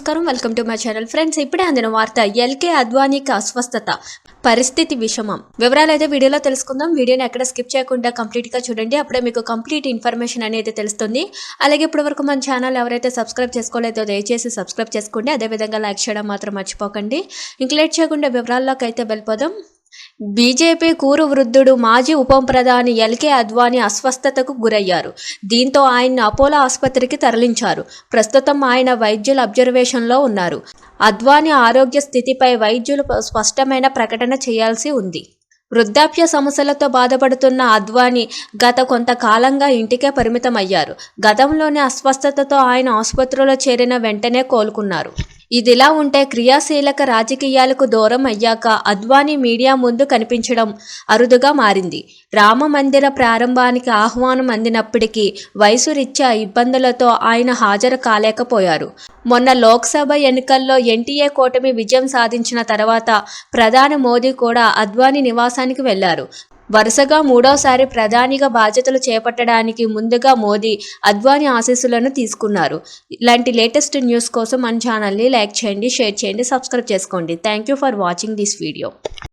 నమస్కారం, welcome to my channel. Friends, ఇప్పుడే అందిన వార్త ఎల్కే అద్వానీకి అస్వస్థత, పరిస్థితి విషమం. వివరాలు అయితే వీడియోలో తెలుసుకుందాం. వీడియోని ఎక్కడ స్కిప్ చేయకుండా కంప్లీట్గా చూడండి, అప్పుడే మీకు కంప్లీట్ ఇన్ఫర్మేషన్ అనేది తెలుస్తుంది. అలాగే ఇప్పటి వరకు మన ఛానల్ ఎవరైతే సబ్స్క్రైబ్ చేసుకోలేదో దయచేసి సబ్స్క్రైబ్ చేసుకోండి. అదేవిధంగా లైక్ చేయడం మాత్రం మర్చిపోకండి. ఇంక లేట్ చేయకుండా వివరాల్లోకి అయితే వెళ్ళిపోదాం. బీజేపీ కూరు వృద్ధుడు మాజీ ఉప ప్రధాని ఎల్కే అద్వానీ అస్వస్థతకు గురయ్యారు. దీంతో ఆయన్ని అపోలో ఆసుపత్రికి తరలించారు. ప్రస్తుతం ఆయన వైద్యుల అబ్జర్వేషన్లో ఉన్నారు. అద్వానీ ఆరోగ్య స్థితిపై వైద్యులు స్పష్టమైన ప్రకటన చేయాల్సి ఉంది. వృద్ధాప్య సమస్యలతో బాధపడుతున్న అద్వానీ గత కొంతకాలంగా ఇంటికే పరిమితమయ్యారు. గతంలోని అస్వస్థతతో ఆయన ఆసుపత్రిలో చేరిన వెంటనే కోలుకున్నారు. ఇదిలా ఉంటే క్రియాశీలక రాజకీయాలకు దూరం అయ్యాక అద్వానీ మీడియా ముందు కనిపించడం అరుదుగా మారింది. రామ మందిర ప్రారంభానికి ఆహ్వానం అందినప్పటికీ వయసు రీత్యా ఇబ్బందులతో ఆయన హాజరు కాలేకపోయారు. మొన్న లోక్సభ ఎన్నికల్లో ఎన్టీఏ కూటమి విజయం సాధించిన తర్వాత ప్రధాని మోదీ కూడా అద్వానీ నివాసానికి వెళ్లారు. వరుసగా మూడోసారి ప్రధానిగా బాధ్యతలు చేపట్టడానికి ముందుగా మోదీ అద్వానీ ఆశీస్సులను తీసుకున్నారు. ఇలాంటి లేటెస్ట్ న్యూస్ కోసం మన ఛానల్ని లైక్ చేయండి, షేర్ చేయండి, సబ్స్క్రైబ్ చేసుకోండి. Thank you for watching this video.